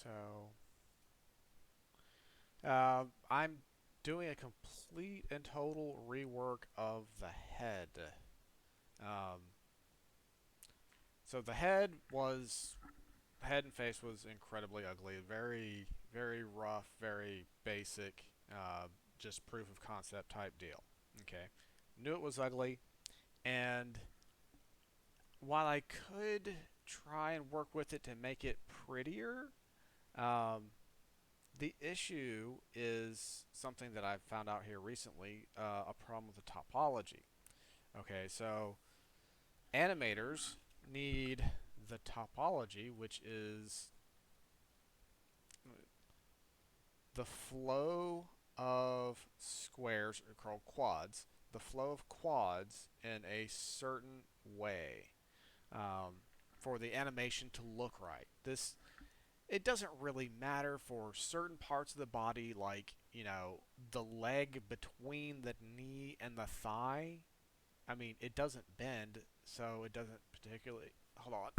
So, I'm doing a complete and total rework of the head. Um, so the head and face was incredibly ugly, very, very rough, very basic, just proof of concept type deal. Okay, knew it was ugly, and while I could try and work with it to make it prettier, um, the issue is something that I've found out here recently, a problem with the topology. Okay, so animators need the topology, which is the flow of squares, or called quads, the flow of quads in a certain way, um, for the animation to look right. It doesn't really matter for certain parts of the body, like, the leg between the knee and the thigh. I mean, it doesn't bend, so it doesn't particularly. Hold on.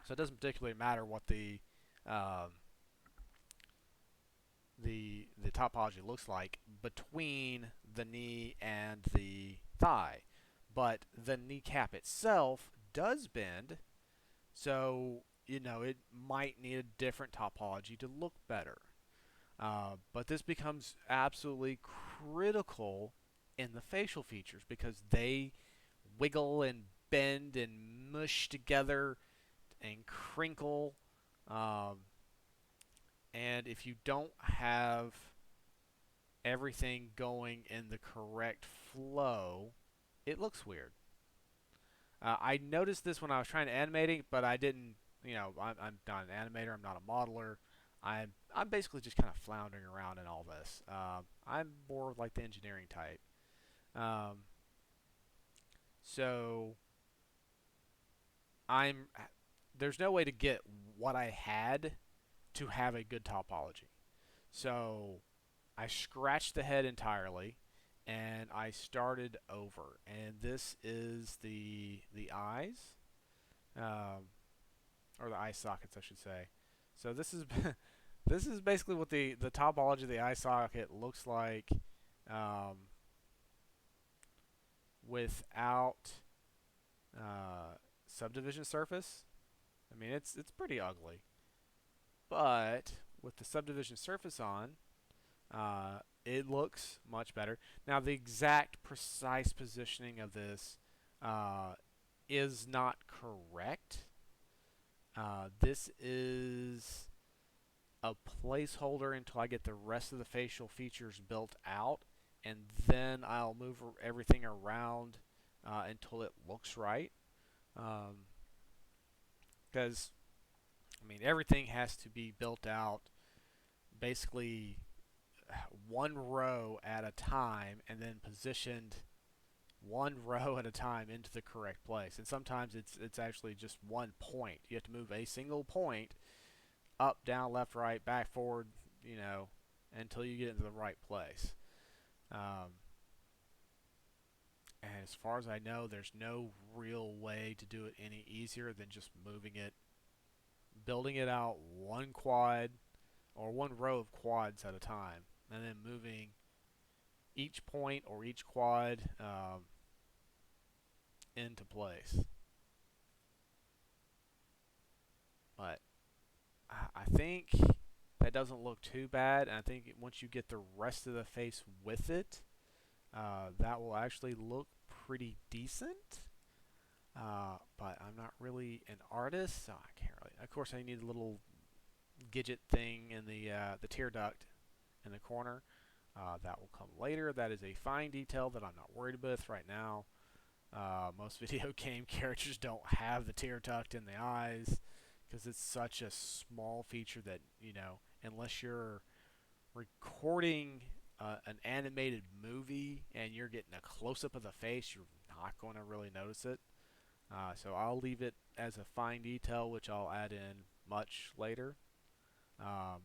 So it doesn't particularly matter what um, the topology looks like between the knee and the thigh, but the kneecap itself does bend, so it might need a different topology to look better. But this becomes absolutely critical in the facial features because they wiggle and bend and mush together and crinkle. Um, and if you don't have everything going in the correct flow, it looks weird. I noticed this when I was trying to animate it, but I didn't. I'm not an animator. I'm not a modeler. I'm basically just kind of floundering around in all this. I'm more like the engineering type. Um, so I'm there's no way to get what I had to have a good topology. So I scratched the head entirely and I started over. And this is the eyes, um, or the eye sockets, I should say. So this is this is basically what the topology of the eye socket looks like, um, without subdivision surface. I mean, it's pretty ugly, but with the subdivision surface on, it looks much better. Now, the exact precise positioning of this uh, is not correct. This is a placeholder until I get the rest of the facial features built out, and then I'll move everything around until it looks right. Because, I mean, everything has to be built out basically one row at a time and then positioned one row at a time into the correct place. And sometimes it's actually just one point. You have to move a single point up, down, left, right, back, forward, until you get into the right place. Um, and as far as I know, there's no real way to do it any easier than just moving it, building it out one quad or one row of quads at a time, and then moving each point or each quad into place. But I think that doesn't look too bad, and I think once you get the rest of the face with it, that will actually look pretty decent. But I'm not really an artist, so I can't really. Of course, I need a little Gidget thing in the tear duct in the corner. That will come later. That is a fine detail that I'm not worried with right now. Most video game characters don't have the tear duct in the eyes because it's such a small feature that, unless you're recording an animated movie and you're getting a close up of the face, you're not going to really notice it. So I'll leave it as a fine detail, which I'll add in much later. Um,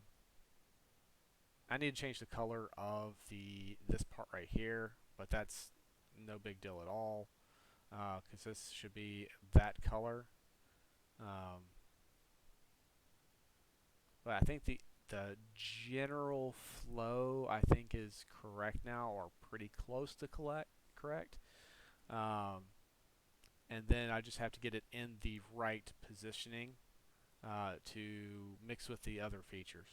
I need to change the color of this part right here, but that's no big deal at all because this should be that color. Um, but I think the general flow I think is correct now, or pretty close to correct. Um, and then I just have to get it in the right positioning to mix with the other features.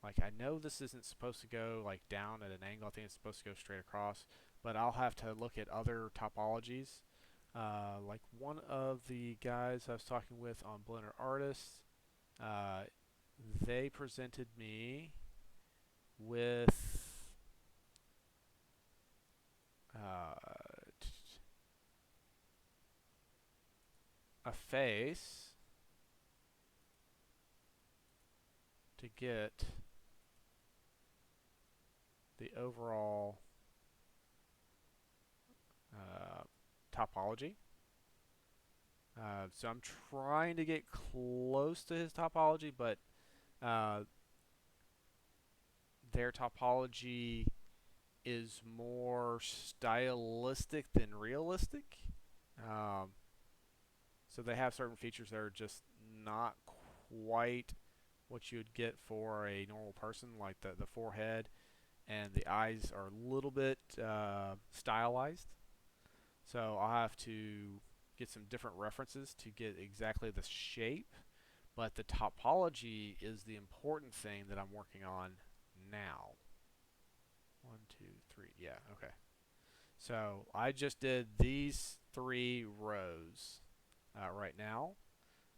Like I know this isn't supposed to go like down at an angle. I think it's supposed to go straight across. But I'll have to look at other topologies. Like one of the guys I was talking with on Blender Artists, uh, they presented me with a face to get the overall uh, topology. So I'm trying to get close to his topology, but uh, their topology is more stylistic than realistic. Um, so they have certain features that are just not quite what you would get for a normal person, like the forehead and the eyes are a little bit stylized. So I'll have to get some different references to get exactly the shape. But the topology is the important thing that I'm working on now. 1, 2, 3. Yeah, okay. So I just did these 3 rows right now.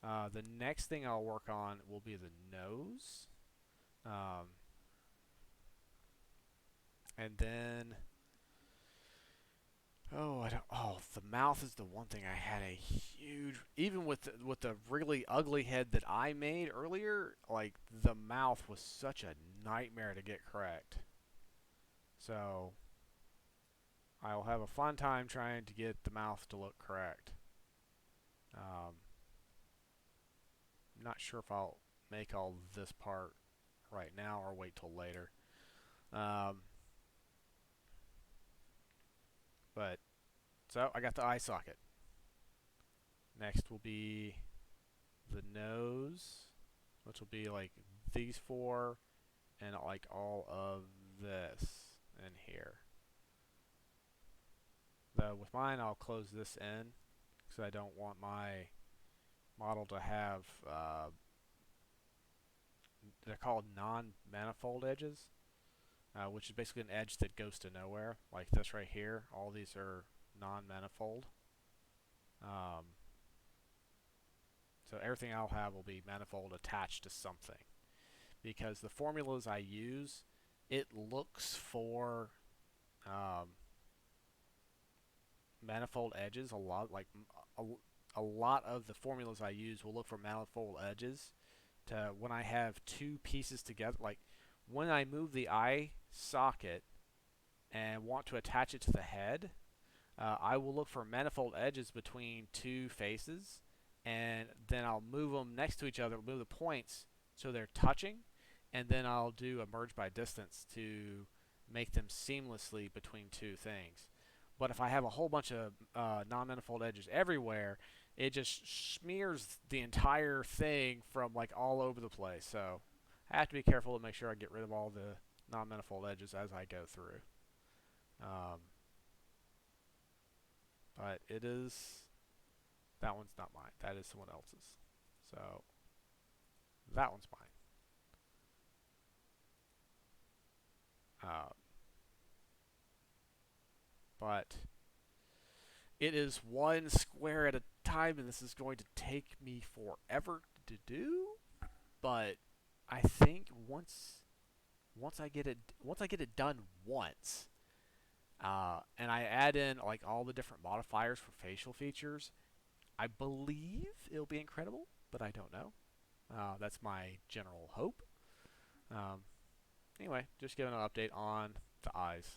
The next thing I'll work on will be the nose. Um, and then oh, I don't. Oh, the mouth is the one thing I had a huge. Even with the really ugly head that I made earlier, like the mouth was such a nightmare to get correct. So I'll have a fun time trying to get the mouth to look correct. I'm not sure if I'll make all this part right now or wait till later. Um, but so I got the eye socket. Next will be the nose, which will be like these 4 and like all of this in here. Though with mine, I'll close this in because I don't want my model to have, they're called non-manifold edges, which is basically an edge that goes to nowhere, like this right here. All these are non-manifold. Um, so everything I'll have will be manifold attached to something. Because the formulas I use, it looks for um, manifold edges a lot. Like a lot of the formulas I use will look for manifold edges to when I have 2 pieces together. Like when I move the eye socket and want to attach it to the head, I will look for manifold edges between 2 faces, and then I'll move them next to each other, move the points so they're touching, and then I'll do a merge by distance to make them seamlessly between 2 things. But if I have a whole bunch of non-manifold edges everywhere, it just smears the entire thing from like all over the place. So I have to be careful to make sure I get rid of all the non-manifold edges as I go through. Um, but it is, that one's not mine. That is someone else's. So that one's mine. Uh, but it is one square at a time, and this is going to take me forever to do. But I think once I get it done once, and I add in like all the different modifiers for facial features, I believe it'll be incredible. But I don't know. That's my general hope. Um, anyway, just giving an update on the eyes.